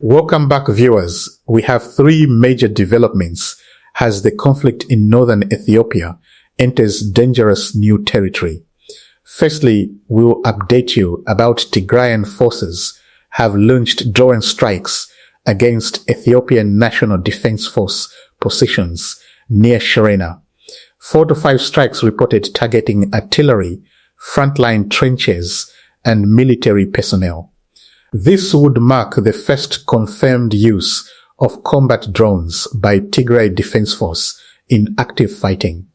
Welcome back, viewers. We have three major developments as the conflict in northern Ethiopia enters dangerous new territory. Firstly, we will update you about Tigrayan forces have launched drone strikes against Ethiopian National Defense Force positions near Sharena. 4 to 5 strikes reported targeting artillery, frontline trenches, and military personnel. This would mark the first confirmed use of combat drones by Tigray Defense Force in active fighting.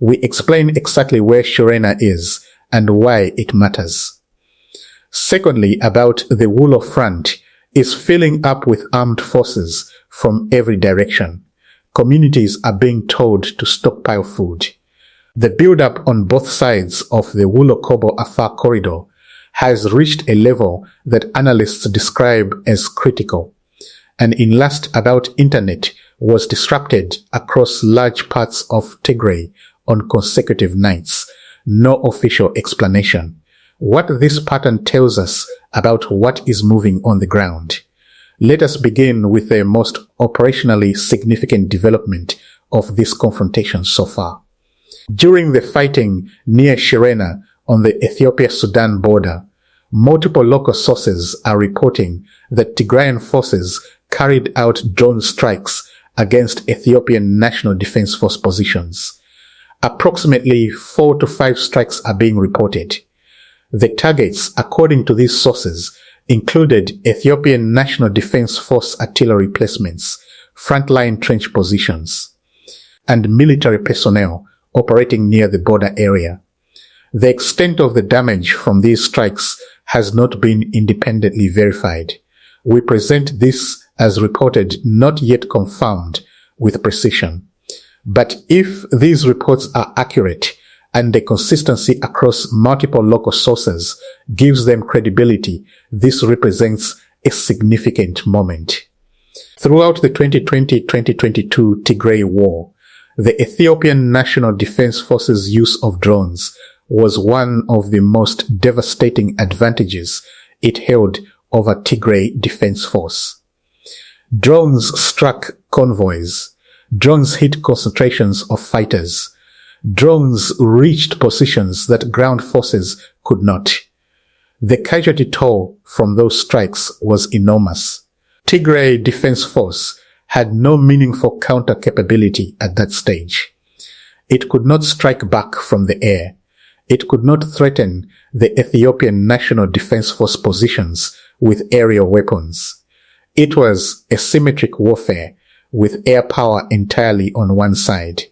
We explain exactly where Shirena is and why it matters. Secondly, about the Wulo front is filling up with armed forces from every direction. Communities are being told to stockpile food. The buildup on both sides of the Raya Kobo Afar corridor has reached a level that analysts describe as critical, and in last about internet was disrupted across large parts of Tigray on consecutive nights. No official explanation. What this pattern tells us about what is moving on the ground. Let us begin with the most operationally significant development of this confrontation so far. During the fighting near Shirena on the Ethiopia-Sudan border, multiple local sources are reporting that Tigrayan forces carried out drone strikes against Ethiopian National Defense Force positions. Approximately 4 to 5 strikes are being reported. The targets, according to these sources, included Ethiopian National Defense Force artillery placements, frontline trench positions, and military personnel operating near the border area. The extent of the damage from these strikes has not been independently verified. We present this as reported, not yet confirmed with precision. But if these reports are accurate and the consistency across multiple local sources gives them credibility, this represents a significant moment. Throughout the 2020-2022 Tigray War, the Ethiopian National Defense Force's use of drones was one of the most devastating advantages it held over Tigray Defense Force. Drones struck convoys. Drones hit concentrations of fighters. Drones reached positions that ground forces could not. The casualty toll from those strikes was enormous. Tigray Defense Force had no meaningful counter capability at that stage. It could not strike back from the air. It could not threaten the Ethiopian National Defense Force positions with aerial weapons. It was asymmetric warfare with air power entirely on one side.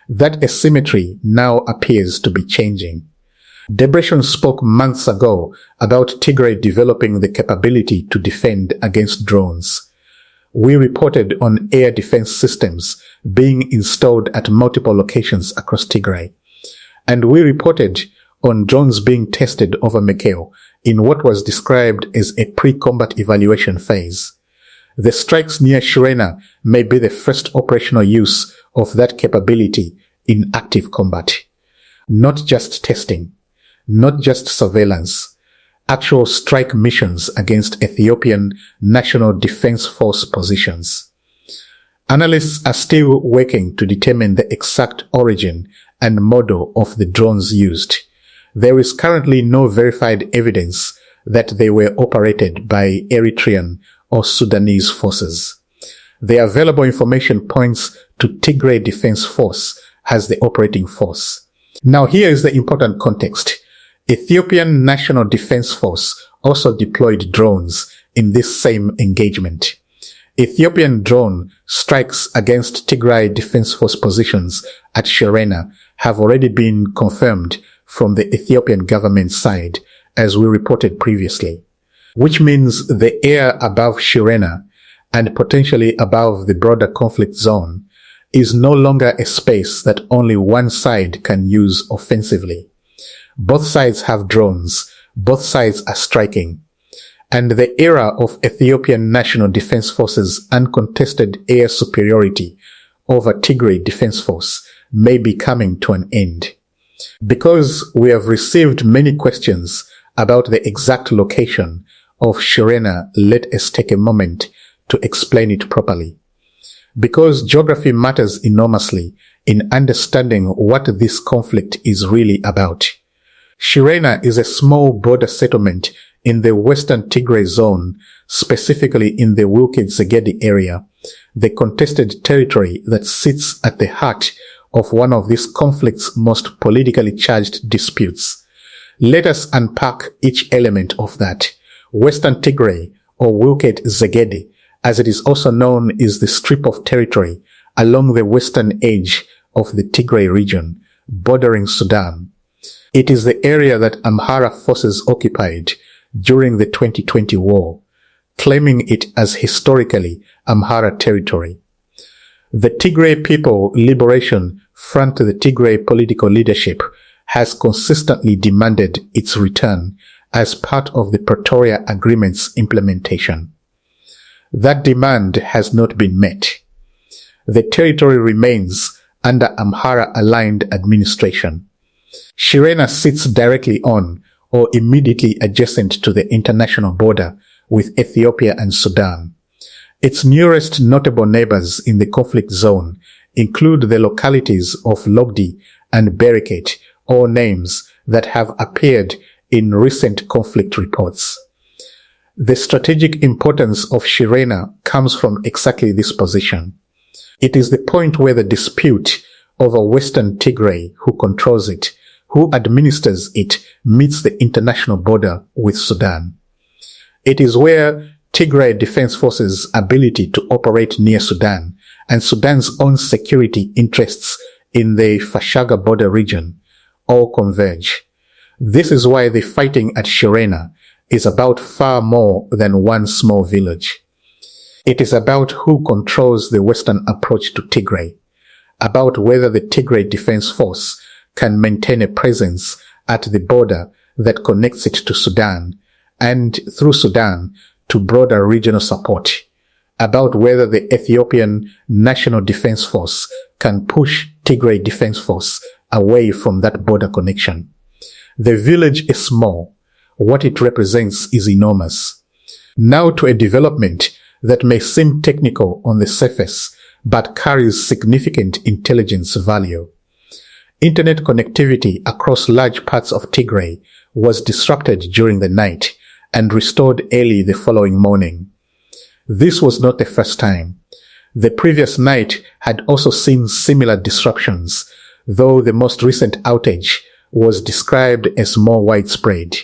That asymmetry now appears to be changing. Debretsion spoke months ago about Tigray developing the capability to defend against drones. We reported on air defense systems being installed at multiple locations across Tigray. And we reported on drones being tested over Mekelle in what was described as a pre-combat evaluation phase. The strikes near Shirena may be the first operational use of that capability in active combat. Not just testing, not just surveillance, actual strike missions against Ethiopian National Defense Force positions. Analysts are still working to determine the exact origin and model of the drones used. There is currently no verified evidence that they were operated by Eritrean or Sudanese forces. The available information points to Tigray Defense Force as the operating force. Now here is the important context. Ethiopian National Defense Force also deployed drones in this same engagement. Ethiopian drone strikes against Tigray Defense Force positions at Sharena have already been confirmed from the Ethiopian government side, as we reported previously, which means the air above Shirena and potentially above the broader conflict zone is no longer a space that only one side can use offensively. Both sides have drones, both sides are striking, and the era of Ethiopian National Defense Force's uncontested air superiority over Tigray Defense Force may be coming to an end. Because we have received many questions about the exact location of Shirena, let us take a moment to explain it properly. Because geography matters enormously in understanding what this conflict is really about. Shirena is a small border settlement in the western Tigray zone, specifically in the Wilked-Zegedi area, the contested territory that sits at the heart of one of this conflict's most politically charged disputes. Let us unpack each element of that. Western Tigray, or Wilked-Zegedi, as it is also known, is the strip of territory along the western edge of the Tigray region, bordering Sudan. It is the area that Amhara forces occupied during the 2020 war, claiming it as historically Amhara territory. The Tigray People Liberation Front, the Tigray political leadership, has consistently demanded its return as part of the Pretoria Agreement's implementation. That demand has not been met. The territory remains under Amhara-aligned administration. Shirena sits directly on or immediately adjacent to the international border with Ethiopia and Sudan. Its nearest notable neighbors in the conflict zone include the localities of Lobdi and Beriket, all names that have appeared in recent conflict reports. The strategic importance of Shirena comes from exactly this position. It is the point where the dispute over Western Tigray, who controls it, who administers it, meets the international border with Sudan. It is where Tigray Defense Forces' ability to operate near Sudan and Sudan's own security interests in the Fashaga border region all converge. This is why the fighting at Shirena is about far more than one small village. It is about who controls the western approach to Tigray, about whether the Tigray Defense Force can maintain a presence at the border that connects it to Sudan and through Sudan to broader regional support, about whether the Ethiopian National Defense Force can push Tigray Defense Force away from that border connection. The village is small. What it represents is enormous. Now to a development that may seem technical on the surface, but carries significant intelligence value. Internet connectivity across large parts of Tigray was disrupted during the night and restored early the following morning. This was not the first time. The previous night had also seen similar disruptions, though the most recent outage was described as more widespread.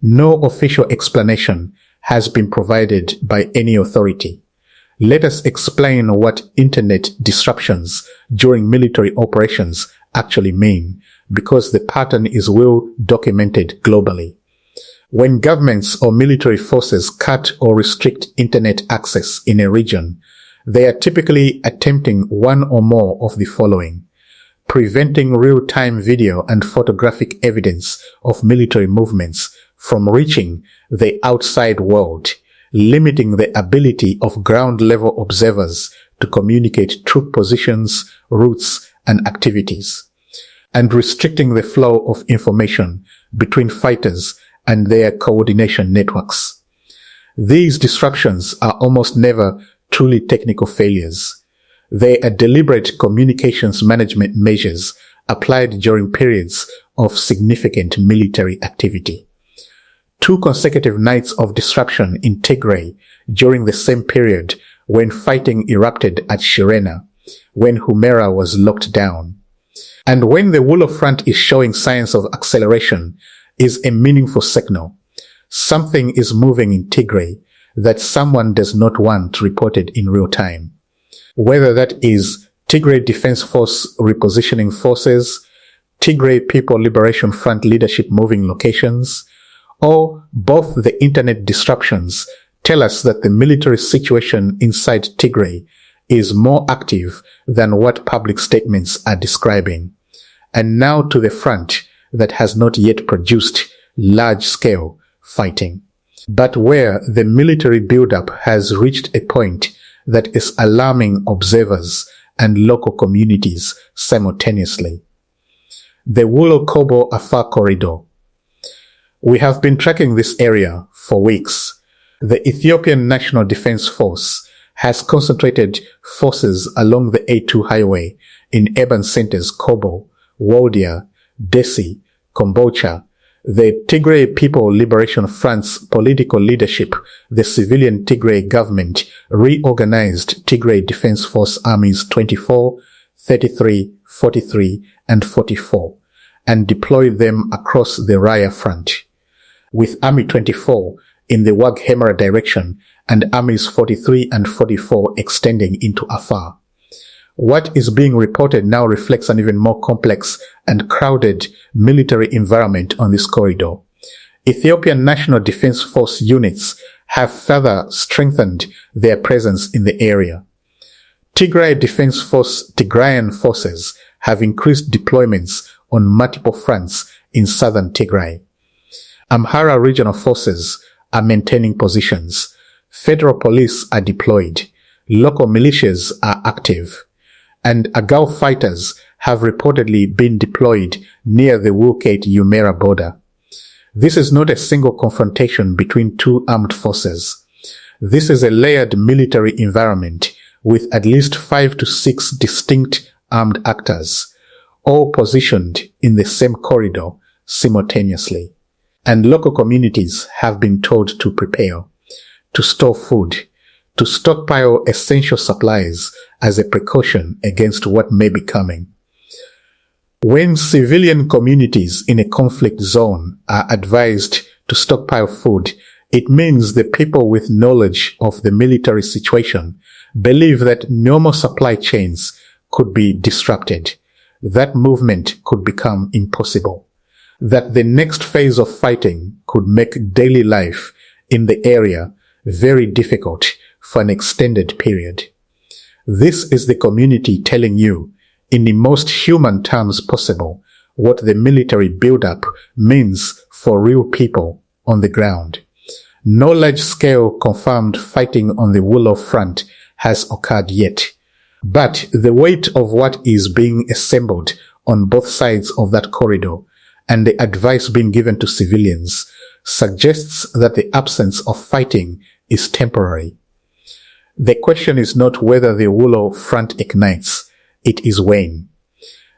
No official explanation has been provided by any authority. Let us explain what internet disruptions during military operations actually mean, because the pattern is well documented globally. When governments or military forces cut or restrict internet access in a region, they are typically attempting one or more of the following: preventing real-time video and photographic evidence of military movements from reaching the outside world, limiting the ability of ground-level observers to communicate troop positions, routes, and activities, and restricting the flow of information between fighters and their coordination networks. These disruptions are almost never truly technical failures. They are deliberate communications management measures applied during periods of significant military activity. 2 consecutive nights of disruption in Tigray during the same period when fighting erupted at Shirena, when Humera was locked down. And when the Wulo front is showing signs of acceleration, is a meaningful signal. Something is moving in Tigray that someone does not want reported in real time. Whether that is Tigray Defense Force repositioning forces, Tigray People Liberation Front leadership moving locations, or both, the internet disruptions tell us that the military situation inside Tigray is more active than what public statements are describing. And now to the front that has not yet produced large-scale fighting, but where the military buildup has reached a point that is alarming observers and local communities simultaneously. The Raya Kobo Afar corridor. We have been tracking this area for weeks. The Ethiopian National Defense Force has concentrated forces along the A2 highway in urban centers Kobo, Waldia, Desi, Kombolcha. The Tigray People Liberation Front's political leadership, the civilian Tigray government, reorganized Tigray Defense Force Armies 24, 33, 43, and 44, and deployed them across the Raya front, with Army 24 in the Amhara direction and Armies 43 and 44 extending into Afar. What is being reported now reflects an even more complex and crowded military environment on this corridor. Ethiopian National Defense Force units have further strengthened their presence in the area. Tigrayan forces have increased deployments on multiple fronts in southern Tigray. Amhara regional forces are maintaining positions. Federal police are deployed. Local militias are active. And Agao fighters have reportedly been deployed near the Wulkate-Umera border. This is not a single confrontation between two armed forces. This is a layered military environment with at least 5 to 6 distinct armed actors, all positioned in the same corridor simultaneously. And local communities have been told to prepare, to store food, to stockpile essential supplies as a precaution against what may be coming. When civilian communities in a conflict zone are advised to stockpile food, it means the people with knowledge of the military situation believe that normal supply chains could be disrupted, that movement could become impossible, that the next phase of fighting could make daily life in the area very difficult for an extended period. This is the community telling you, in the most human terms possible, what the military buildup means for real people on the ground. No large-scale confirmed fighting on the Wulo front has occurred yet, but the weight of what is being assembled on both sides of that corridor and the advice being given to civilians suggests that the absence of fighting is temporary. The question is not whether the Wulo front ignites, it is when.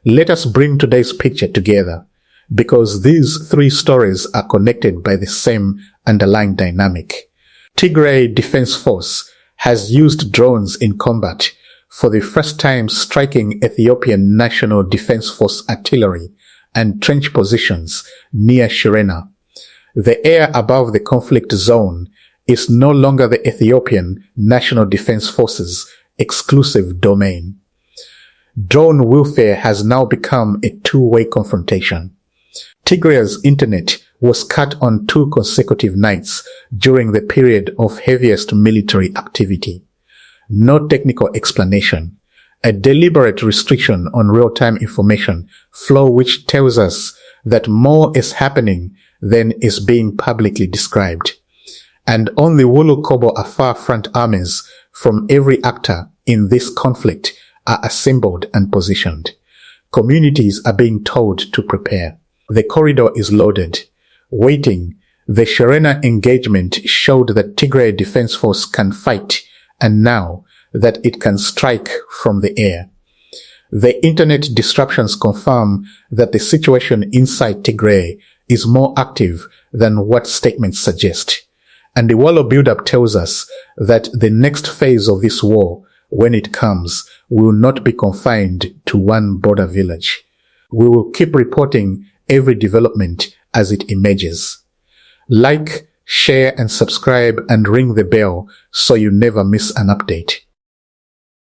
Let us bring today's picture together, because these three stories are connected by the same underlying dynamic. Tigray Defense Force has used drones in combat, for the first time striking Ethiopian National Defense Force artillery and trench positions near Shirena. The air above the conflict zone is no longer the Ethiopian National Defense Force's exclusive domain. Drone warfare has now become a two-way confrontation. Tigray's internet was cut on 2 consecutive nights during the period of heaviest military activity. No technical explanation. A deliberate restriction on real-time information flow which tells us that more is happening than is being publicly described. And on the Wulo Kobo Afar front armies from every actor in this conflict are assembled and positioned. Communities are being told to prepare. The corridor is loaded. Waiting, the Sharena engagement showed that Tigray Defense Force can fight, and now that it can strike from the air. The internet disruptions confirm that the situation inside Tigray is more active than what statements suggest. And the Wulo buildup tells us that the next phase of this war, when it comes, will not be confined to one border village. We will keep reporting every development as it emerges. Like, share and subscribe and ring the bell so you never miss an update.